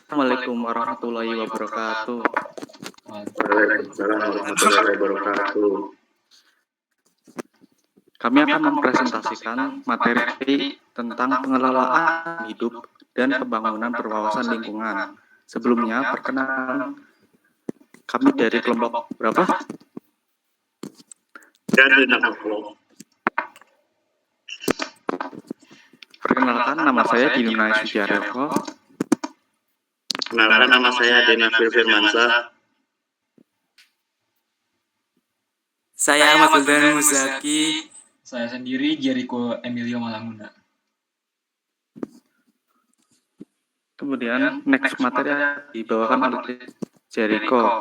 Assalamualaikum warahmatullahi wabarakatuh. Waalaikumsalam warahmatullahi wabarakatuh. Kami akan mempresentasikan materi tentang pengelolaan hidup dan pembangunan berwawasan lingkungan. Sebelumnya, perkenalan kami dari kelompok berapa? Dan aku Perkenalkan, nama saya Dinunai Sujareko. kenalkan, nama saya Denafil Firmansyah. Saya Ahmad Wildan Muzaki. Saya sendiri Jericho Emilio Malangunda. Kemudian next materi dibawakan oleh Jericho.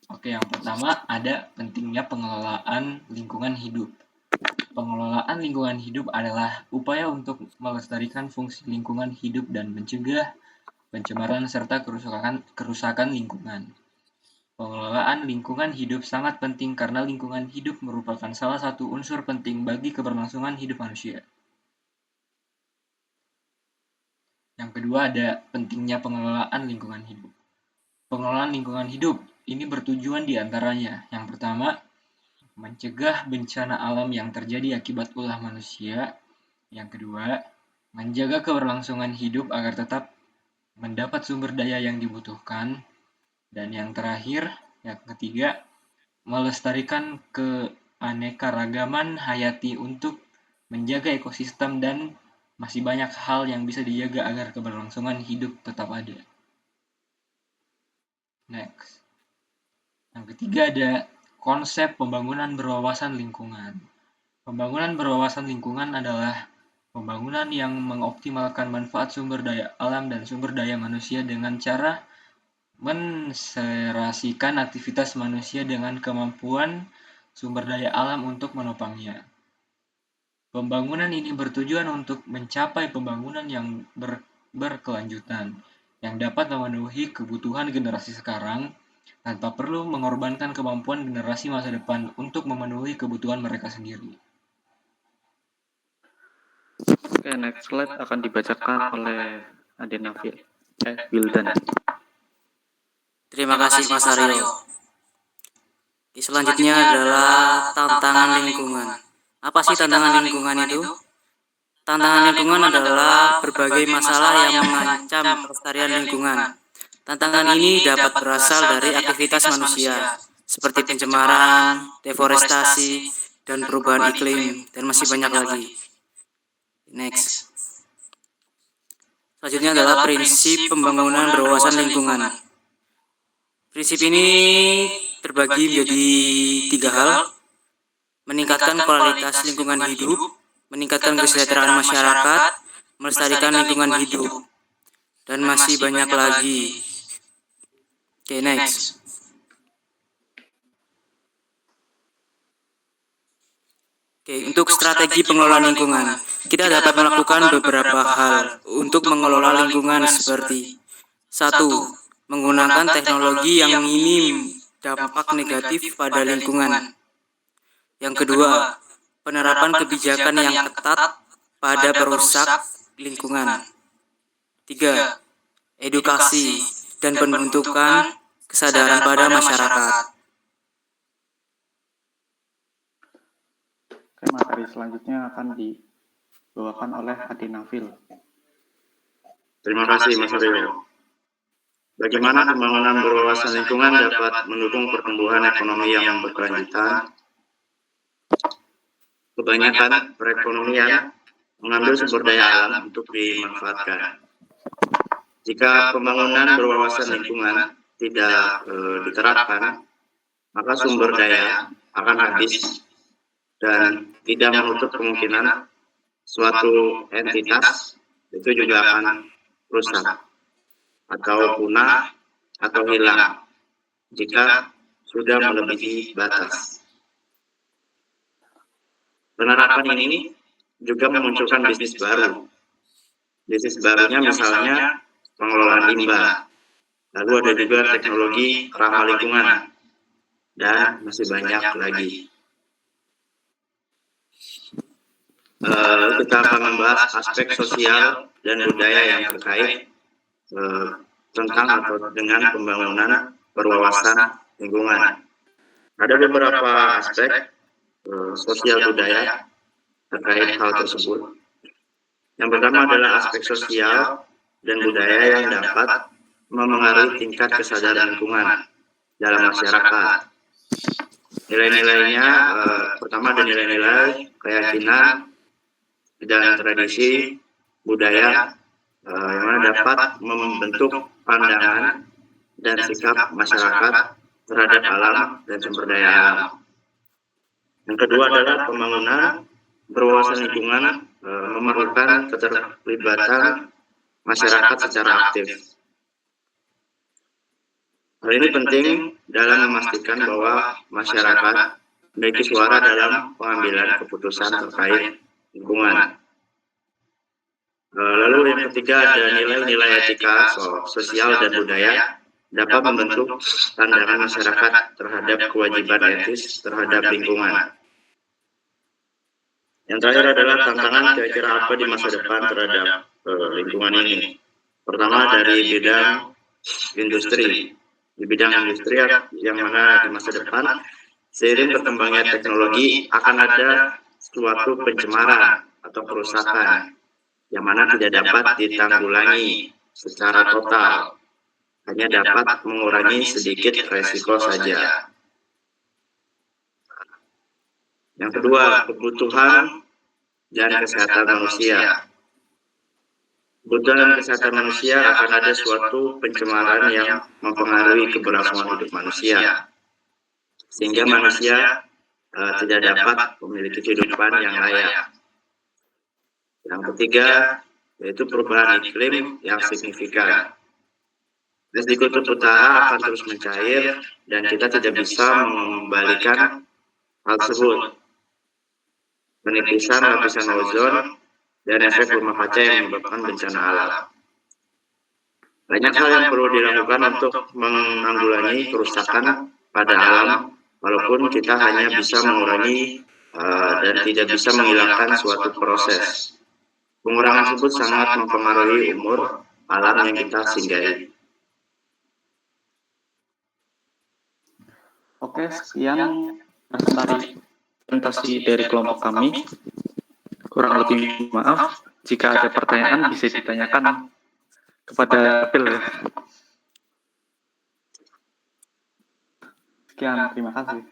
Oke, yang pertama ada pentingnya pengelolaan lingkungan hidup. Pengelolaan lingkungan hidup adalah upaya untuk melestarikan fungsi lingkungan hidup dan mencegah pencemaran serta kerusakan lingkungan. Pengelolaan lingkungan hidup sangat penting karena lingkungan hidup merupakan salah satu unsur penting bagi keberlangsungan hidup manusia. Yang kedua ada pentingnya pengelolaan lingkungan hidup. Pengelolaan lingkungan hidup ini bertujuan diantaranya. Yang pertama, mencegah bencana alam yang terjadi akibat ulah manusia. Yang kedua, menjaga keberlangsungan hidup agar tetap mendapat sumber daya yang dibutuhkan. Dan yang terakhir, yang ketiga, melestarikan keanekaragaman hayati untuk menjaga ekosistem dan masih banyak hal yang bisa dijaga agar keberlangsungan hidup tetap ada. Next. Yang ketiga ada konsep pembangunan berwawasan lingkungan. Pembangunan berwawasan lingkungan adalah pembangunan yang mengoptimalkan manfaat sumber daya alam dan sumber daya manusia dengan cara menserasikan aktivitas manusia dengan kemampuan sumber daya alam untuk menopangnya. Pembangunan ini bertujuan untuk mencapai pembangunan yang berkelanjutan, yang dapat memenuhi kebutuhan generasi sekarang, tanpa perlu mengorbankan kemampuan generasi masa depan untuk memenuhi kebutuhan mereka sendiri. Oke, next slide akan dibacakan oleh Adenafil Wildan. Terima kasih Mas Aryo. Selanjutnya adalah tantangan lingkungan. Apa sih tantangan lingkungan itu? Tantangan lingkungan adalah berbagai masalah yang mengancam kelestarian lingkungan. Tantangan ini dapat berasal dari aktivitas manusia, seperti pencemaran, deforestasi, dan perubahan iklim, dan masih banyak lagi. Next. Selanjutnya adalah prinsip pembangunan berwawasan lingkungan. Prinsip ini terbagi menjadi 3 hal: meningkatkan kualitas lingkungan hidup, meningkatkan kesejahteraan masyarakat, melestarikan lingkungan hidup, dan masih banyak lagi. Oke, next. Untuk strategi pengelolaan lingkungan, kita dapat melakukan beberapa hal untuk mengelola lingkungan seperti: 1. Menggunakan teknologi yang minim dampak negatif pada lingkungan. Yang kedua, penerapan kebijakan yang ketat pada perusak lingkungan. 3. Edukasi dan pembentukan kesadaran pada masyarakat. Oke, materi selanjutnya akan dibawakan oleh Adenafil. Terima kasih Mas Aryo. Bagaimana pembangunan berwawasan lingkungan dapat mendukung pertumbuhan ekonomi yang berkelanjutan? Kebanyakan perekonomian mengambil sumber daya alam untuk dimanfaatkan. Jika pembangunan berwawasan lingkungan tidak diterapkan, maka sumber daya akan habis dan tidak menutup kemungkinan suatu entitas itu juga akan rusak atau punah atau hilang jika sudah melebihi batas. Penerapan ini juga memunculkan bisnis baru. Bisnis barunya misalnya pengelolaan limbah, lalu ada juga teknologi ramah lingkungan, dan masih banyak lagi. Kita akan membahas aspek sosial dan budaya yang terkait tentang atau dengan pembangunan berwawasan lingkungan. Ada beberapa aspek sosial budaya terkait hal tersebut. Yang pertama adalah aspek sosial dan budaya yang dapat memengaruhi tingkat kesadaran lingkungan dalam masyarakat. Nilai-nilainya, pertama ada nilai-nilai keyakinan dan tradisi budaya yang mana dapat membentuk pandangan dan sikap masyarakat terhadap alam dan sumber daya alam. Yang kedua adalah pembangunan berwawasan lingkungan memerlukan keterlibatan masyarakat secara aktif. Hal ini penting dalam memastikan bahwa masyarakat memiliki suara dalam pengambilan keputusan terkait lingkungan. Lalu yang ketiga ada nilai-nilai etika sosial dan budaya dapat membentuk pandangan masyarakat terhadap kewajiban etis terhadap lingkungan. Yang terakhir adalah tantangan kira-kira apa di masa depan terhadap lingkungan ini. Pertama dari bidang industri. Di bidang industri yang mana di masa depan, seiring berkembangnya teknologi akan ada suatu pencemaran atau kerusakan yang mana tidak dapat ditanggulangi secara total, hanya dapat mengurangi sedikit resiko saja. Yang kedua, kebutuhan dan kesehatan manusia. Kebutuhan dan kesehatan manusia akan ada suatu pencemaran yang mempengaruhi keberlangsungan hidup manusia, sehingga manusia tidak dapat memiliki kehidupan yang layak. Yang ketiga, yaitu perubahan iklim yang signifikan. Es di kutub utara akan terus mencair dan kita tidak bisa mengembalikan hal tersebut. Penipisan lapisan ozon dan efek rumah kaca yang menyebabkan bencana alam. Banyak hal yang perlu dilakukan untuk menanggulangi kerusakan pada alam, walaupun kita hanya bisa mengurangi dan tidak bisa menghilangkan suatu proses. Pengurangan tersebut sangat mempengaruhi umur alam yang kita singgahi. Oke, sekian presentasi dari kelompok kami. Kurang lebih maaf, jika ada pertanyaan bisa ditanyakan kepada Apil. Sekian, terima kasih.